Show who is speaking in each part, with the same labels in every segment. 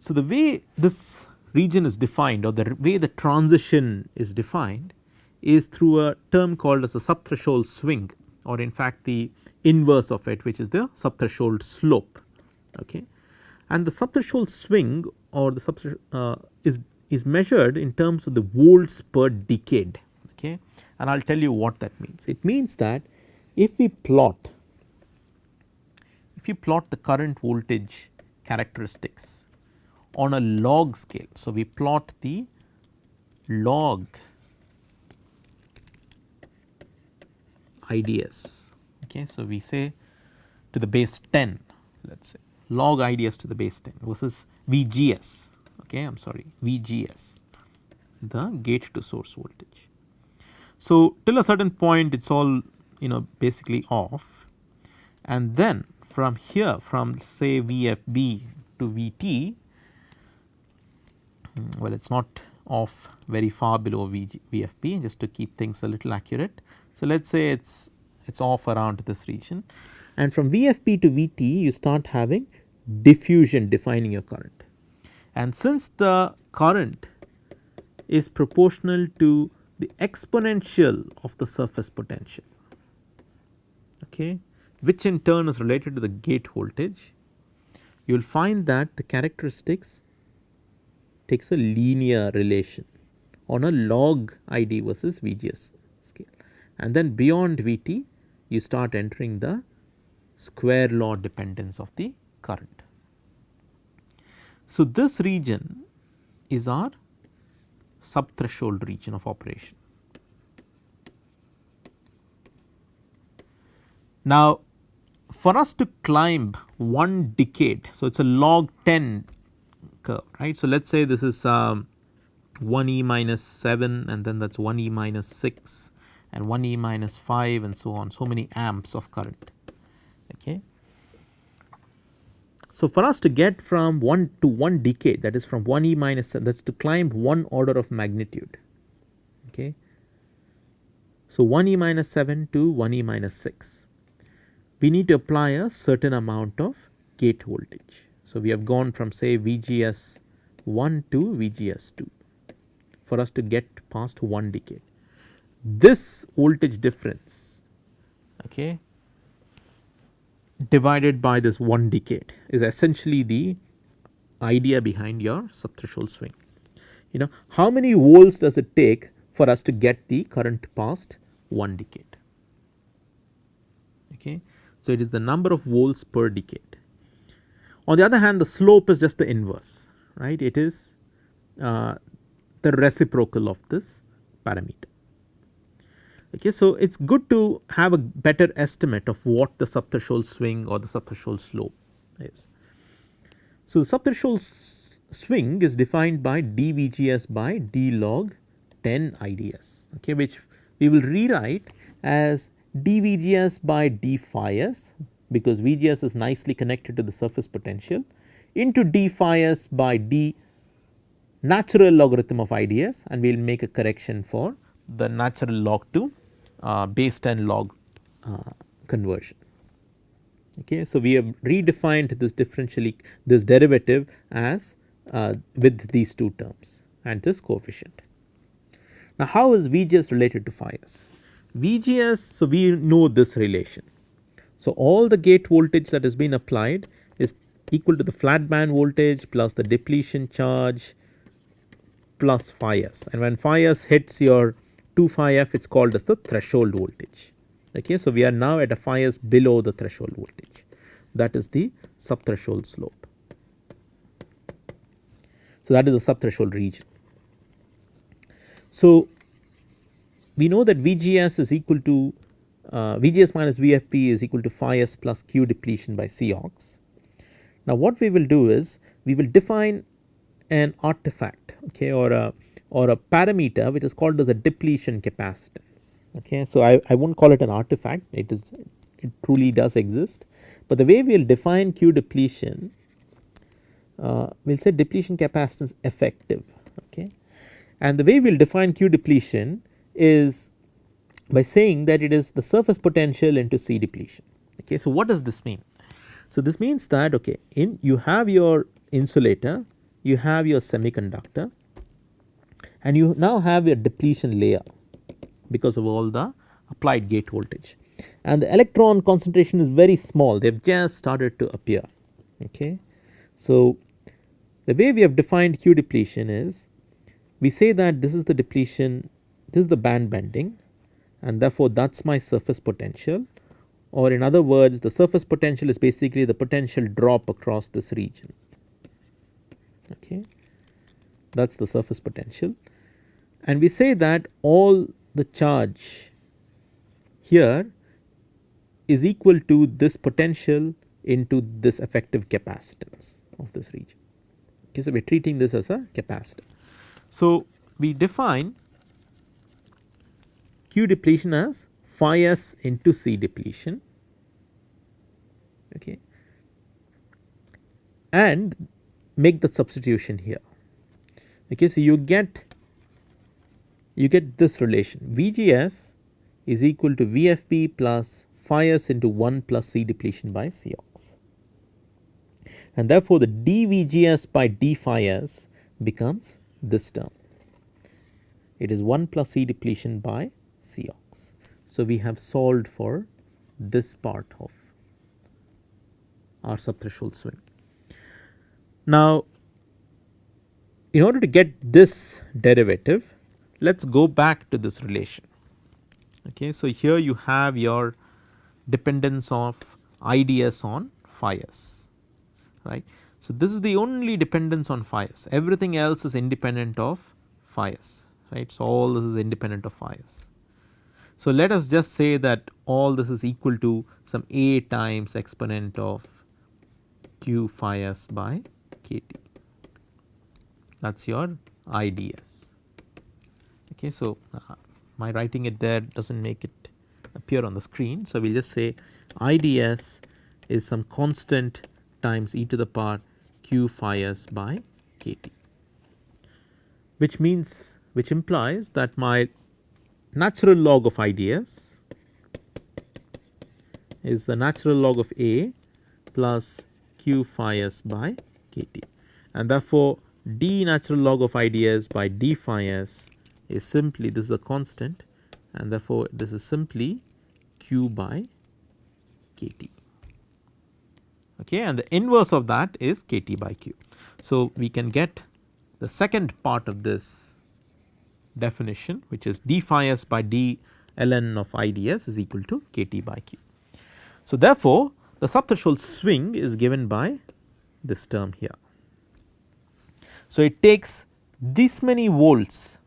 Speaker 1: So, the way this region is defined or the way the transition is defined is through a term called as a subthreshold swing, or in fact the inverse of it, which is the subthreshold slope. Okay. And the subthreshold swing or the is measured in terms of the volts per decade. Okay. And I will tell you what that means. It means that if you plot the current voltage characteristics on a log scale. So, we plot the log IDS. Okay. So, we say to the base 10, let us say log IDS to the base 10 versus VGS. Okay, I am sorry, VGS, the gate to source voltage. So, till a certain point it is all basically off, and then from here, from say VFB to VT, well, it is not off very far below VFB, just to keep things a little accurate. So, let us say it is off around this region, and from VFB to VT you start having diffusion defining your current, and since the current is proportional to the exponential of the surface potential, okay, which in turn is related to the gate voltage, you will find that the characteristics takes a linear relation on a log ID versus VGS scale, and then beyond VT you start entering the square law dependence of the current. So, this region is our subthreshold region of operation. Now, for us to climb one decade, so it is a log 10 curve, right. So, let us say this is 1e minus 7, and then that is 1e minus 6 and 1e minus 5 and so on, so many amps of current. Okay. So, for us to get from 1 to 1 decade, that is from 1e minus 7, that is to climb one order of magnitude. Okay. So, 1e minus 7 to 1e minus 6, we need to apply a certain amount of gate voltage. So, we have gone from say VGS 1 to VGS 2 for us to get past 1 decade. This voltage difference, okay, divided by this 1 decade is essentially the idea behind your subthreshold swing. How many volts does it take for us to get the current past 1 decade? Okay. So, it is the number of volts per decade. On the other hand, the slope is just the inverse, right. It is the reciprocal of this parameter. Okay. So, it is good to have a better estimate of what the subthreshold swing or the subthreshold slope is. So, the subthreshold swing is defined by dVGS by d log 10 IDS, okay, which we will rewrite as dVGS by d phi s, because VGS is nicely connected to the surface potential, into d phi s by d natural logarithm of IDS, and we will make a correction for the natural log to base 10 log conversion. Okay. So, we have redefined this derivative as with these two terms and this coefficient. Now, how is VGS related to phi s? VGS, so we know this relation. So, all the gate voltage that has been applied is equal to the flat band voltage plus the depletion charge plus phi s, and when phi s hits your 2 phi f, it is called as the threshold voltage. Okay. So, we are now at a phi s below the threshold voltage, that is the subthreshold slope. So, that is the subthreshold region. So, we know that VGS is equal to VGS minus VFP is equal to phi s plus Q depletion by Cox. Now, what we will do is we will define an artifact, okay, or a parameter which is called as a depletion capacitance. Okay. So, I will not call it an artifact, it truly does exist, but the way we will define Q depletion, we will say depletion capacitance effective. Okay. And the way we will define Q depletion is by saying that it is the surface potential into C depletion. Okay. So, what does this mean? So, this means that, okay, you have your insulator, you have your semiconductor and you now have your depletion layer because of all the applied gate voltage, and the electron concentration is very small, they have just started to appear. Okay. So, the way we have defined Q depletion is we say that this is the depletion, this is the band bending, and therefore that is my surface potential, or in other words the surface potential is basically the potential drop across this region. Okay. That is the surface potential, and we say that all the charge here is equal to this potential into this effective capacitance of this region. Okay, so we are treating this as a capacitor. So, we define Q depletion as phi s into C depletion, okay, and make the substitution here. Okay, so you get this relation VGS is equal to VFB plus phi s into 1 plus C depletion by Cox, and therefore the dVGS by d phi s becomes this term, it is 1 plus C depletion by Cox. So, we have solved for this part of our subthreshold swing. Now, in order to get this derivative, let us go back to this relation. Okay, so, here you have your dependence of IDS on phi s, right. So, this is the only dependence on phi s, everything else is independent of phi s, right. So, all this is independent of phi s. So, let us just say that all this is equal to some A times exponent of Q phi s by kT, that is your IDS. Okay, so, my writing it there does not make it appear on the screen. So, we will just say IDS is some constant times e to the power Q phi s by kT, which means, which implies that my natural log of IDS is the natural log of A plus Q phi s by kT, and therefore d natural log of IDS by d phi s is simply, this is a constant, and therefore this is simply Q by kT. Okay, and the inverse of that is kT by Q. So, we can get the second part of this definition, which is d phi s by d ln of IDS is equal to kT by Q. So, therefore, the subthreshold swing is given by this term here. So, it takes this many volts,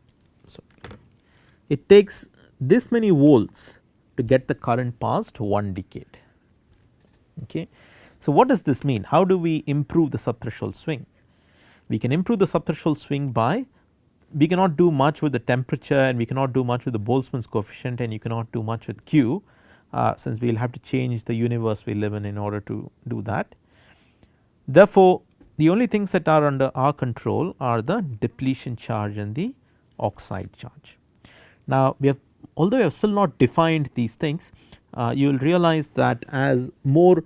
Speaker 1: it takes this many volts to get the current past 1 decade. Okay. So, what does this mean? How do we improve the subthreshold swing? We can improve the subthreshold swing by, we cannot do much with the temperature and we cannot do much with the Boltzmann's coefficient, and you cannot do much with Q, since we will have to change the universe we live in order to do that. Therefore, the only things that are under our control are the depletion charge and the oxide charge. Now, we have, although we have still not defined these things, you will realize that as more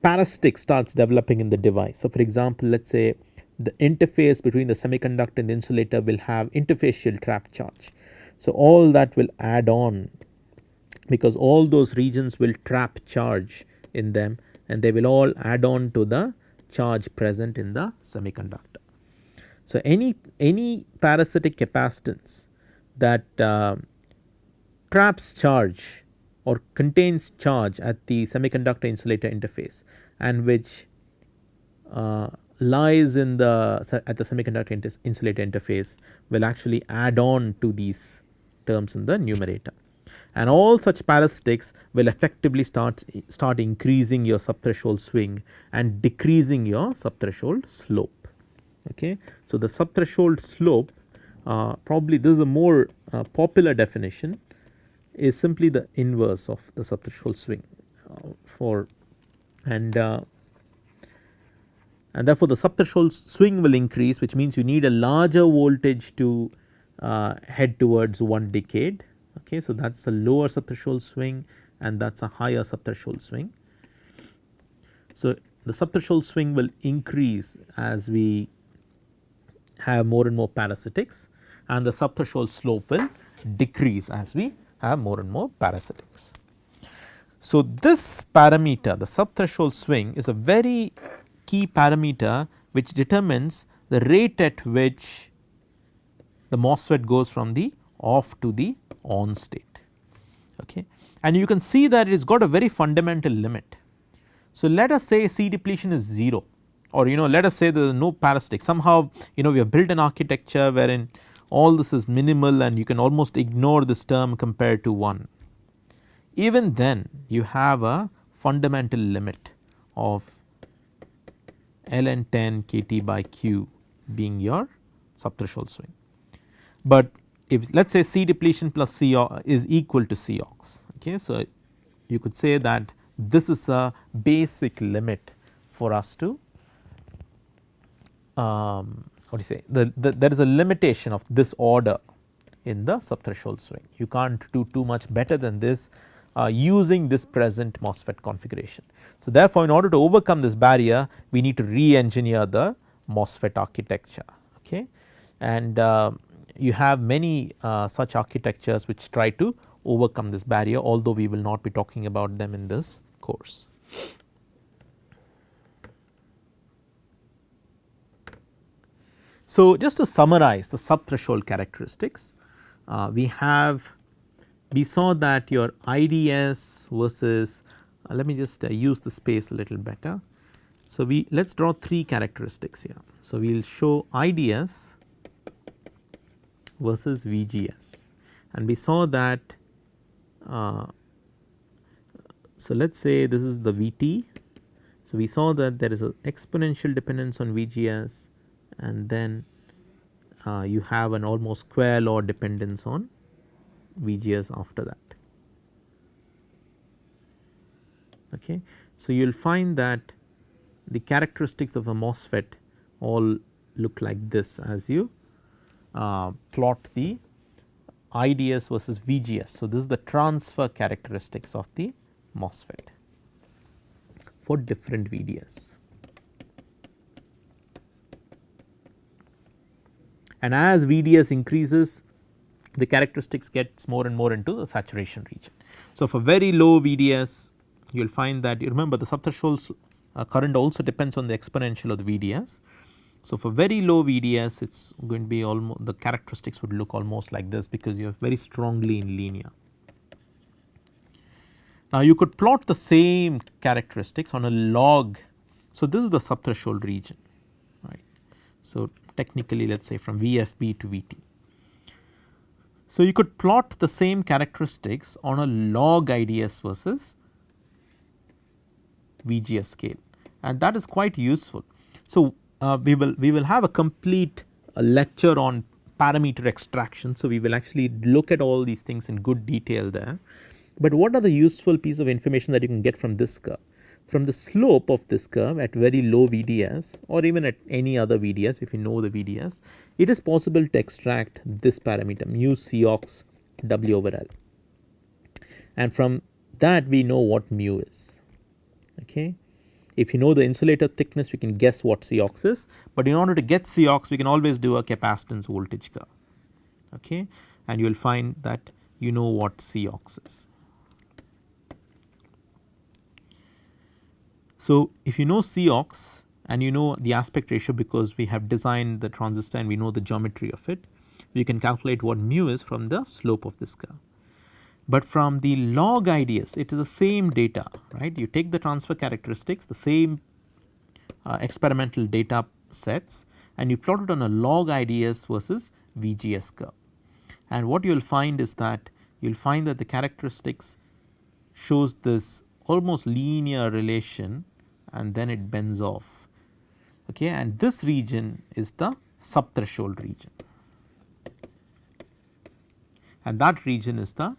Speaker 1: parasitic starts developing in the device. So, for example, let us say the interface between the semiconductor and the insulator will have interfacial trap charge. So, all that will add on, because all those regions will trap charge in them and they will all add on to the charge present in the semiconductor. So, any parasitic capacitance that traps charge or contains charge at the semiconductor insulator interface and which lies in the at the semiconductor insulator interface will actually add on to these terms in the numerator, and all such parasitics will effectively start increasing your subthreshold swing and decreasing your subthreshold slope. Okay. So, the subthreshold slope, probably this is a more popular definition, is simply the inverse of the subthreshold swing and therefore, the subthreshold swing will increase, which means you need a larger voltage to head towards 1 decade. Okay. So, that is a lower subthreshold swing and that is a higher subthreshold swing. So, the subthreshold swing will increase as we have more and more parasitics, and the subthreshold slope will decrease as we have more and more parasitics. So, this parameter, the subthreshold swing, is a very key parameter which determines the rate at which the MOSFET goes from the off to the on state. Okay. And you can see that it has got a very fundamental limit. So, let us say C depletion is 0, or let us say there is no parasitic, somehow we have built an architecture wherein all this is minimal and you can almost ignore this term compared to 1. Even then you have a fundamental limit of ln 10 kT by Q being your subthreshold swing. But if let us say C depletion plus C is equal to C ox, okay. So, you could say that this is a basic limit for us to what do you say, there is a limitation of this order in the subthreshold swing. You can't do too much better than this using this present MOSFET configuration. So, therefore, in order to overcome this barrier, we need to re-engineer the MOSFET architecture, okay. And you have many such architectures which try to overcome this barrier, although we will not be talking about them in this course. So, just to summarize the subthreshold characteristics, we saw that your IDS versus let me just use the space a little better. So, let us draw 3 characteristics here. So, we will show IDS versus VGS, and we saw that so let us say this is the VT. So, we saw that there is an exponential dependence on VGS, and then you have an almost square law dependence on VGS after that. Okay. So, you will find that the characteristics of a MOSFET all look like this as you plot the IDS versus VGS. So, this is the transfer characteristics of the MOSFET for different VDS. And as VDS increases, the characteristics gets more and more into the saturation region. So, for very low VDS, you will find that, you remember the subthreshold current also depends on the exponential of the VDS. So, for very low VDS, it is going to be almost, the characteristics would look almost like this, because you are very strongly in linear. Now, you could plot the same characteristics on a log. So, this is the subthreshold region, right. So, technically let us say from VFB to VT. So, you could plot the same characteristics on a log IDS versus VGS scale, and that is quite useful. So, we will have a complete lecture on parameter extraction. So, we will actually look at all these things in good detail there. But what are the useful piece of information that you can get from this curve? From the slope of this curve at very low VDS, or even at any other VDS, if you know the VDS, it is possible to extract this parameter mu Cox W over L, and from that we know what mu is. Okay. If you know the insulator thickness, we can guess what Cox is, but in order to get Cox, we can always do a capacitance voltage curve, okay, and you will find that you know what Cox is. So, if you know Cox and you know the aspect ratio, because we have designed the transistor and we know the geometry of it, we can calculate what mu is from the slope of this curve. But from the log IDS, it is the same data, right. You take the transfer characteristics, the same experimental data sets, and you plot it on a log IDS versus VGS curve. And what you will find is that you will find that the characteristics shows this almost linear relation, and then it bends off, okay, and this region is the subthreshold region, and that region is the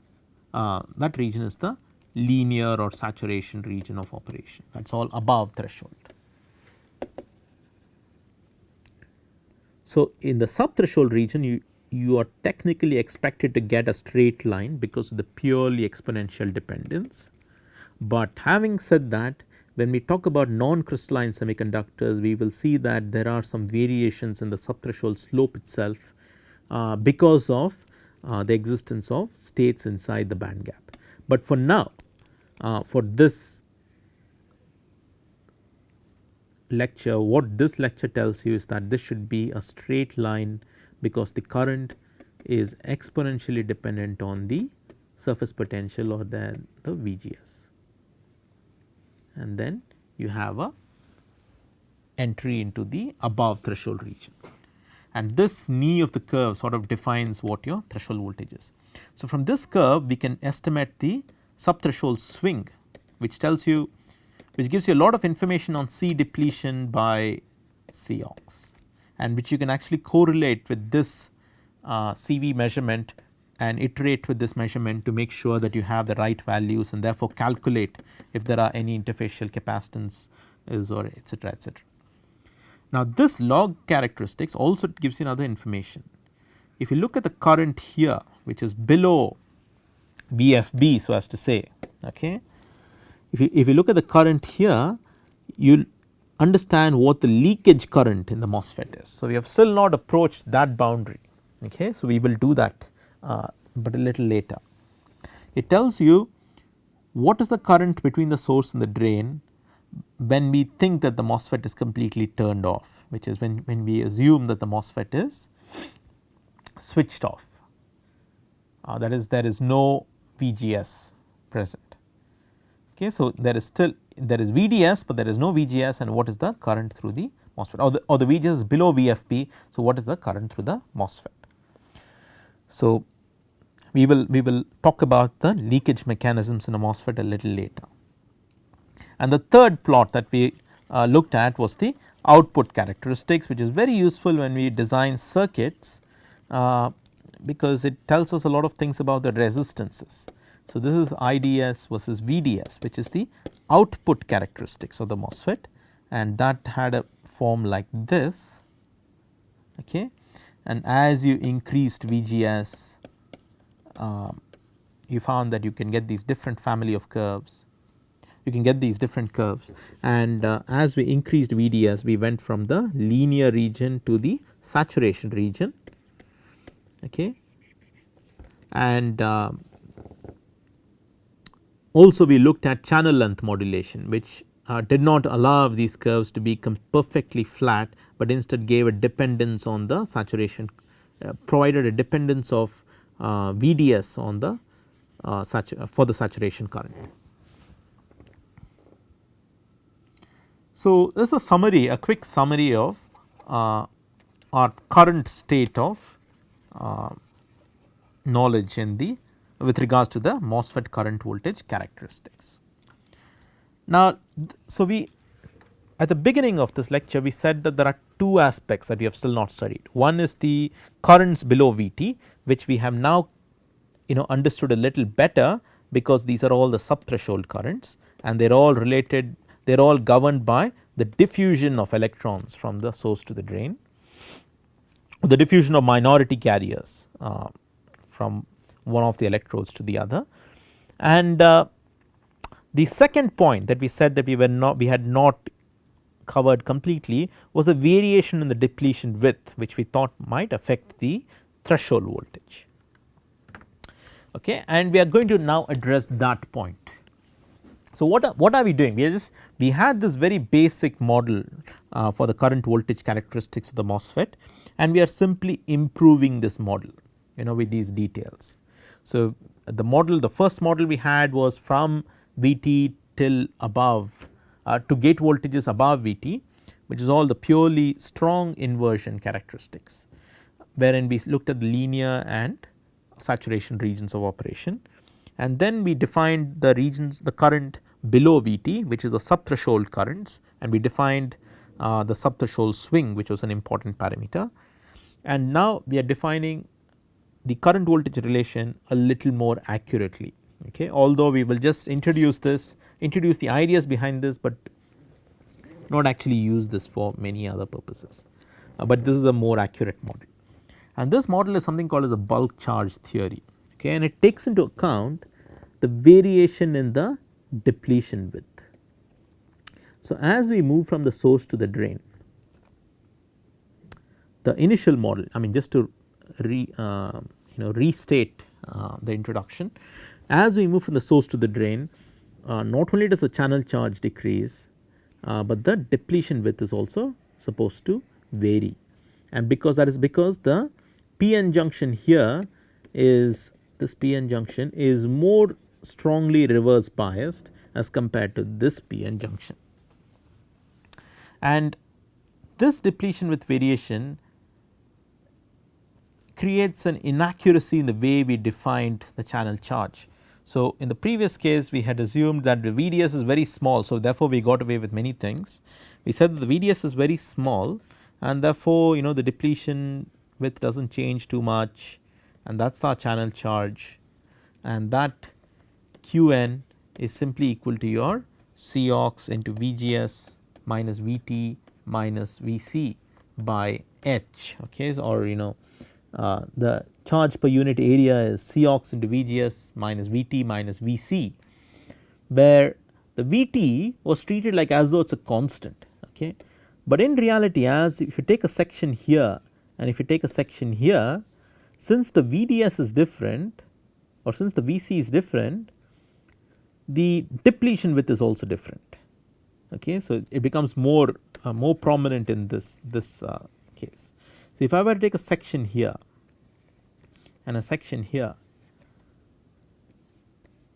Speaker 1: linear or saturation region of operation, that is all above threshold. So, in the subthreshold region, you are technically expected to get a straight line because of the purely exponential dependence. But having said that, when we talk about non-crystalline semiconductors, we will see that there are some variations in the subthreshold slope itself because of the existence of states inside the band gap. But for now, for this lecture, what this lecture tells you is that this should be a straight line, because the current is exponentially dependent on the surface potential or then the VGS, and then you have a entry into the above threshold region, and this knee of the curve sort of defines what your threshold voltage is. So, from this curve we can estimate the subthreshold swing, which tells you, which gives you a lot of information on C depletion by C aux, and which you can actually correlate with this CV measurement and iterate with this measurement to make sure that you have the right values, and therefore calculate if there are any interfacial capacitance or etc., etc. Now, this log characteristics also gives you another information. If you look at the current here, which is below VFB, so as to say, okay. If you look at the current here, you will understand what the leakage current in the MOSFET is. So, we have still not approached that boundary, okay. So, we will do that, but a little later. It tells you what is the current between the source and the drain when we think that the MOSFET is completely turned off, which is when we assume that the MOSFET is switched off, that is there is no VGS present. Okay, so, there is VDS, but there is no VGS, and what is the current through the MOSFET, or the VGS is below VFB. So, what is the current through the MOSFET? So, we will talk about the leakage mechanisms in a MOSFET a little later. And the third plot that we looked at was the output characteristics, which is very useful when we design circuits, because it tells us a lot of things about the resistances. So, this is IDS versus VDS, which is the output characteristics of the MOSFET, and that had a form like this, okay. And as you increased VGS, you found that you can get these different family of curves, you can get these different curves, and as we increased VDS, we went from the linear region to the saturation region, okay. And also we looked at channel length modulation, which did not allow these curves to be perfectly flat, but instead gave a dependence on the saturation, provided a dependence of VDS on the for the saturation current. So, this is a summary, a quick summary of our current state of knowledge in the with regards to the MOSFET current voltage characteristics. Now, so we at the beginning of this lecture we said that there are two aspects that we have still not studied. One is the currents below VT, which we have now understood a little better, because these are all the subthreshold currents, and they are all related, they are all governed by the diffusion of electrons from the source to the drain, the diffusion of minority carriers from one of the electrodes to the other. And the second point that we said that we had not covered completely was the variation in the depletion width, which we thought might affect the threshold voltage, okay. And we are going to now address that point. So, what are we doing? We had this very basic model for the current voltage characteristics of the MOSFET, and we are simply improving this model with these details. So, the first model we had was from VT till above to gate voltages above VT, which is all the purely strong inversion characteristics, wherein we looked at the linear and saturation regions of operation, and then we defined the regions, the current below VT, which is the subthreshold currents, and we defined the subthreshold swing, which was an important parameter. And now we are defining the current voltage relation a little more accurately, okay. Although we will just introduce the ideas behind this, but not actually use this for many other purposes, but this is a more accurate model. And this model is something called as a bulk charge theory, okay, and it takes into account the variation in the depletion width. So, as we move from the source to the drain, the initial model, I mean just to restate the introduction, as we move from the source to the drain, not only does the channel charge decrease, but the depletion width is also supposed to vary, and because that is because the p-n junction here is, this p-n junction is more strongly reverse biased as compared to this p-n junction, and this depletion with variation creates an inaccuracy in the way we defined the channel charge. So, in the previous case we had assumed that the VDS is very small, so therefore we got away with many things. We said that the VDS is very small and therefore the depletion width does not change too much, and that is our channel charge, and that Qn is simply equal to your Cox into Vgs minus Vt minus Vc by H, okay, or the charge per unit area is Cox into Vgs minus Vt minus Vc, where the Vt was treated like as though it is a constant, okay. But in reality, as if you take a section here and if you take a section here, since the Vds is different or since the Vc is different, the depletion width is also different, okay. So, it becomes more prominent in this case. So, if I were to take a section here and a section here,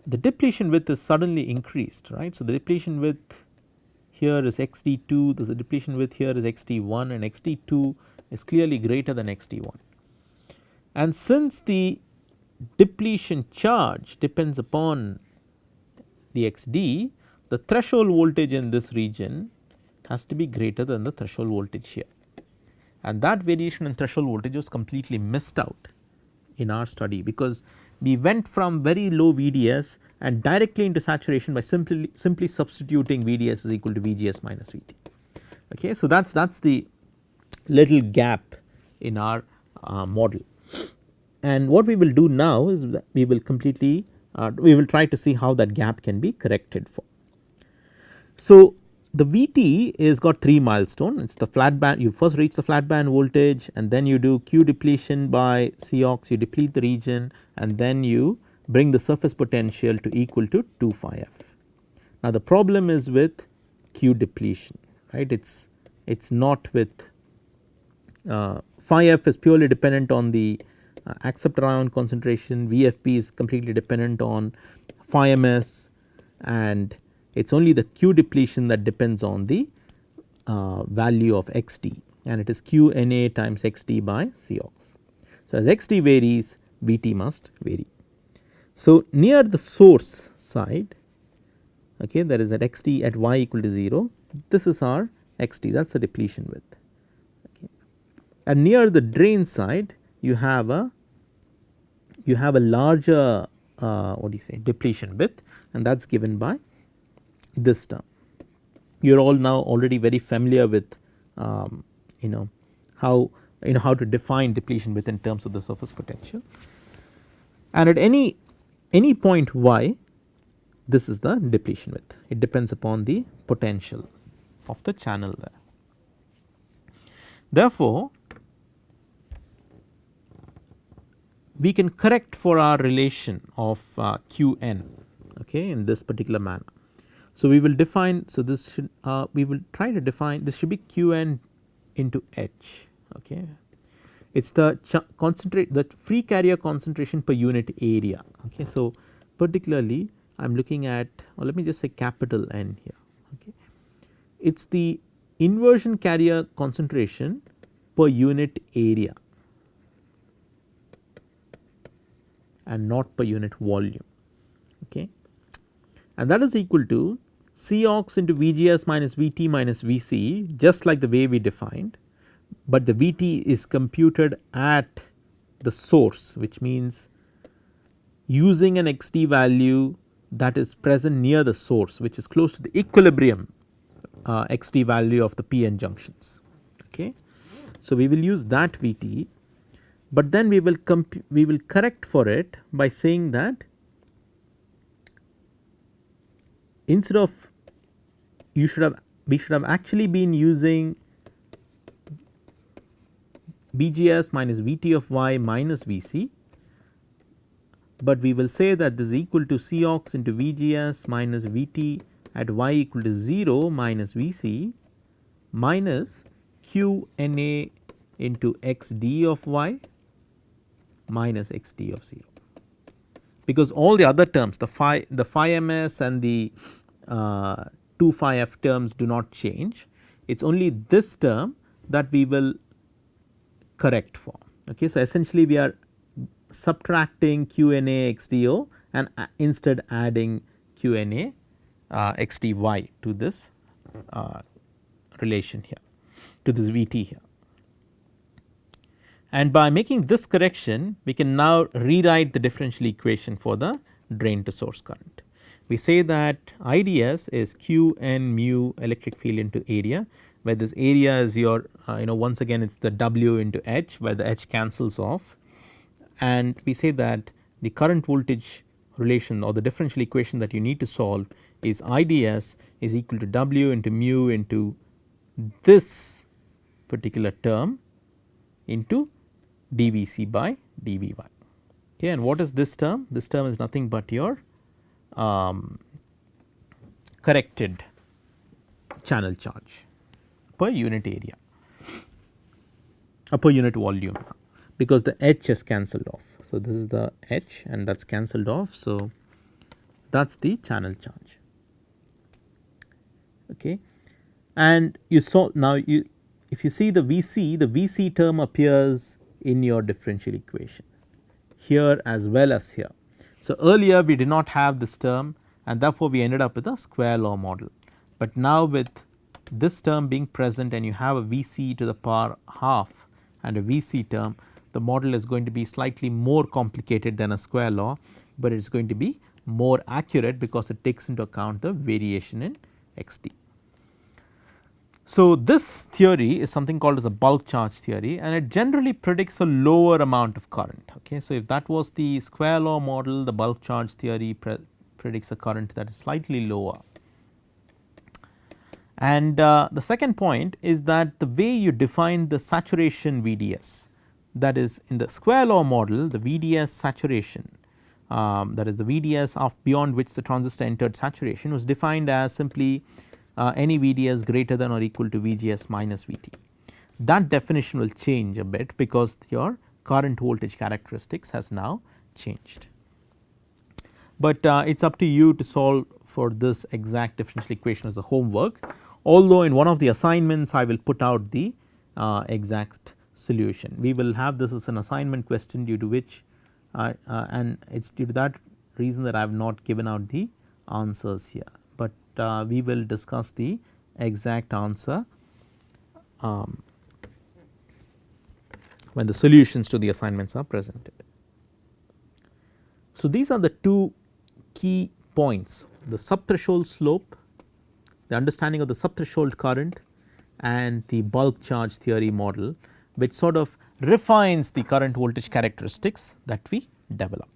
Speaker 1: the depletion width is suddenly increased, right. So, the depletion width here is XD2, the depletion width here is XD1, and XD2 is clearly greater than XD1. And since the depletion charge depends upon the XD, the threshold voltage in this region has to be greater than the threshold voltage here, and that variation in threshold voltage was completely missed out in our study, because we went from very low VDS and directly into saturation by simply substituting VDS is equal to VGS minus VT, okay. So, that is the little gap in our model, and what we will do now is that we will completely we will try to see how that gap can be corrected for. So, the Vt is got 3 milestone, it is the flat band, you first reach the flat band voltage and then you do Q depletion by Cox, you deplete the region and then you bring the surface potential to equal to 2 phi f. Now, the problem is with Q depletion, right, it is not with phi f is purely dependent on the acceptor ion concentration, VFP is completely dependent on phi ms, and it is only the Q depletion that depends on the value of XD, and it is QNA times XD by Cox. So, as XD varies, Vt must vary. So, near the source side, okay, that is at XD at y equal to 0, this is our XD, that is the depletion width, okay. And near the drain side you have a larger what do you say, depletion width, and that is given by this term. You are all now already very familiar with how to define depletion width in terms of the surface potential, and at any point y, this is the depletion width, it depends upon the potential of the channel there. Therefore, we can correct for our relation of Qn, okay, in this particular manner. So, we will define, so this should we will try to define, this should be Qn into H, okay. It is the the free carrier concentration per unit area, okay. So, particularly I am looking at, or let me just say capital N here, okay. It is the inversion carrier concentration per unit area and not per unit volume, okay, and that is equal to Cox into Vgs minus Vt minus Vc, just like the way we defined, but the Vt is computed at the source, which means using an XD value that is present near the source, which is close to the equilibrium XD value of the p-n junctions, okay. So, we will use that Vt, but then we will correct for it by saying that instead of, you should have we should have actually been using BGS minus Vt of y minus Vc, but we will say that this is equal to Cox into VGS minus Vt at y equal to 0 minus Vc minus Qna into xd of y minus xd of 0, because all the other terms, the phi ms and the 2 phi f terms do not change. It is only this term that we will correct for. Okay. So, essentially we are subtracting Qna xdo and instead adding Qna xdy to this relation here, to this Vt here. And by making this correction, we can now rewrite the differential equation for the drain to source current. We say that IDS is Q n mu electric field into area, where this area is your once again it is the W into H, where the H cancels off, and we say that the current voltage relation or the differential equation that you need to solve is IDS is equal to W into mu into this particular term into dVc by dVy. Okay, and what is this term? This term is nothing but your corrected channel charge per unit area, per unit volume, because the H is cancelled off. So, this is the H and that is cancelled off. So, that is the channel charge. Okay. And you saw now if you see the Vc term appears in your differential equation here as well as here. So, earlier we did not have this term and therefore, we ended up with a square law model, but now with this term being present and you have a Vc to the power half and a Vc term, the model is going to be slightly more complicated than a square law, but it is going to be more accurate because it takes into account the variation in xd. So, this theory is something called as a bulk charge theory, and it generally predicts a lower amount of current. Okay. So, if that was the square law model, the bulk charge theory predicts a current that is slightly lower. And the second point is that the way you define the saturation VDS, that is in the square law model, the VDS saturation, that is the VDS of beyond which the transistor entered saturation, was defined as simply any VDS greater than or equal to VGS minus VT. That definition will change a bit because your current voltage characteristics has now changed. But it is up to you to solve for this exact differential equation as a homework, although in one of the assignments I will put out the exact solution. We will have this as an assignment question, due to which and it is due to that reason that I have not given out the answers here, but we will discuss the exact answer when the solutions to the assignments are presented. So, these are the two key points: the subthreshold slope, the understanding of the subthreshold current, and the bulk charge theory model, which sort of refines the current voltage characteristics that we develop.